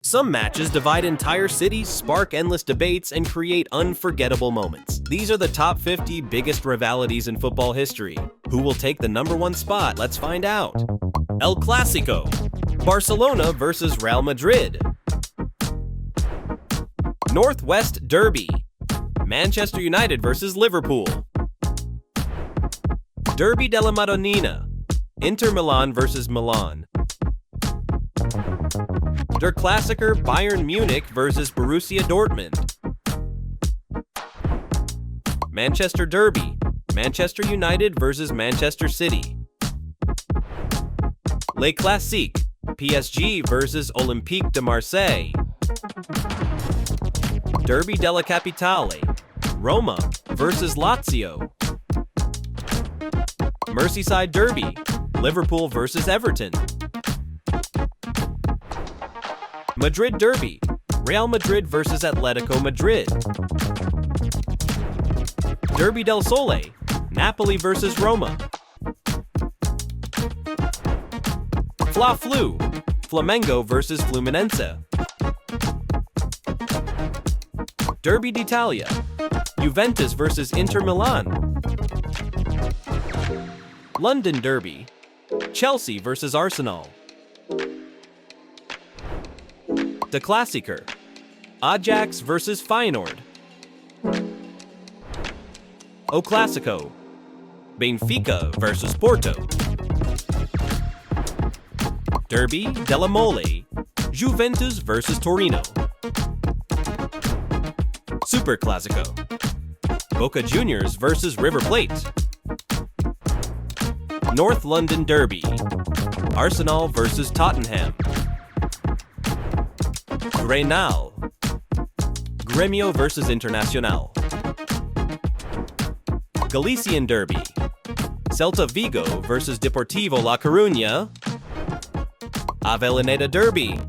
Some matches divide entire cities, spark endless debates, and create unforgettable moments. These are the top 50 biggest rivalities in football history. Who will take the #1 spot? Let's find out. El Clásico. Barcelona versus Real Madrid. Northwest Derby. Manchester United versus Liverpool. Derby della Madonnina. Inter Milan versus Milan. Der Klassiker Bayern Munich versus Borussia Dortmund. Manchester Derby. Manchester United versus Manchester City. Le Classique. PSG versus Olympique de Marseille. Derby della Capitale. Roma versus Lazio. Merseyside Derby. Liverpool versus Everton. Madrid Derby. Real Madrid versus Atletico Madrid. Derby del Sole. Napoli versus Roma. Fla-Flu. Flamengo versus Fluminense. Derby d'Italia. Juventus versus Inter Milan. London Derby. Chelsea versus Arsenal. De Klassiker. Ajax versus Feyenoord. O Clásico. Benfica versus Porto. Derby della Mole. Juventus versus Torino. Super Clásico. Boca Juniors versus River Plate. North London Derby. Arsenal versus Tottenham. Grenal. Gremio versus Internacional. Galician Derby. Celta Vigo versus Deportivo La Coruña. Avellaneda Derby.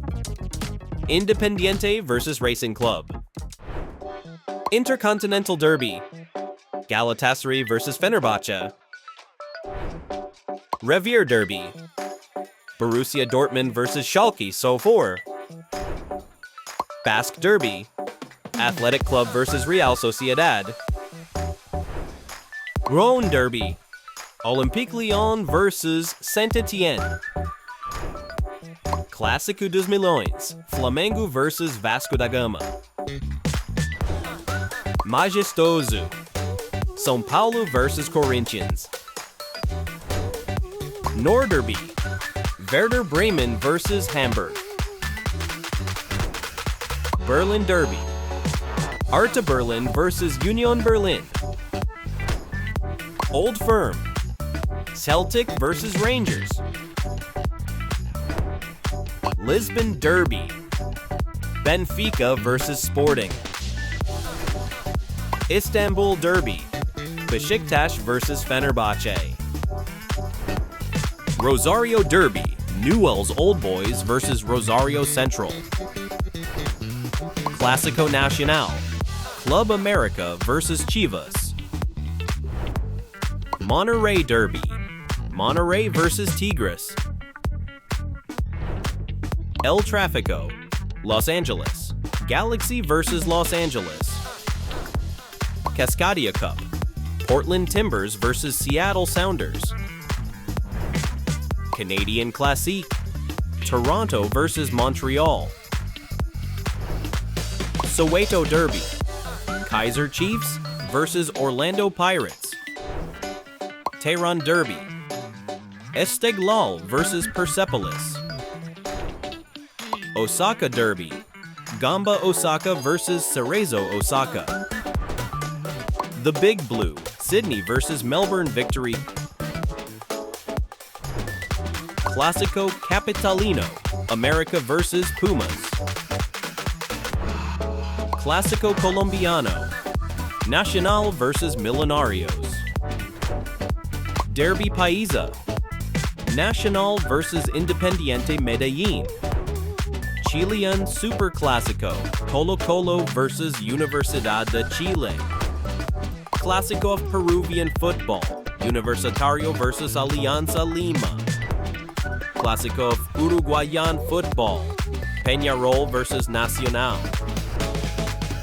Independiente versus Racing Club. Intercontinental Derby. Galatasaray versus Fenerbahce. Revier Derby. Borussia Dortmund versus Schalke 04. Basque Derby. Athletic Club versus Real Sociedad. Rhône Derby. Olympique Lyon versus Saint-Étienne. Clásico dos Milhões. Flamengo versus Vasco da Gama. Majestoso. São Paulo versus Corinthians. Nordderby. Werder Bremen versus Hamburg. Berlin Derby. Hertha Berlin versus Union Berlin. Old Firm. Celtic versus Rangers. Lisbon Derby. Benfica versus Sporting. Istanbul Derby. Beşiktaş versus Fenerbahce. Rosario Derby. Newell's Old Boys versus Rosario Central. Clásico Nacional. Club America versus Chivas. Monterrey Derby. Monterrey versus Tigres. El Tráfico. Los Angeles. Galaxy versus Los Angeles. Cascadia Cup. Portland Timbers versus Seattle Sounders. Canadian Classique. Toronto versus Montreal. Soweto Derby. Kaiser Chiefs versus Orlando Pirates. Tehran Derby. Esteghlal versus Persepolis. Osaka Derby. Gamba Osaka versus Cerezo Osaka. The Big Blue. Sydney versus Melbourne Victory. Clásico Capitalino. America versus Pumas. Clásico Colombiano. Nacional versus Millonarios. Derby Paisa. Nacional versus Independiente Medellín. Chilean Super Clásico. Colo-Colo versus Universidad de Chile. Clásico of Peruvian Football. Universitario versus Alianza Lima. Clásico of Uruguayan Football. Peñarol vs Nacional,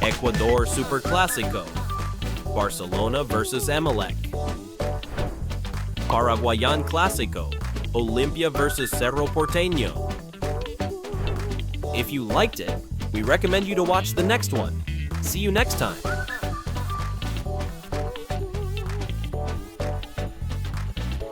Ecuador Super Clásico, Barcelona vs Emelec, Paraguayan Clásico, Olimpia vs Cerro Porteño. If you liked it, we recommend you to watch the next one. See you next time.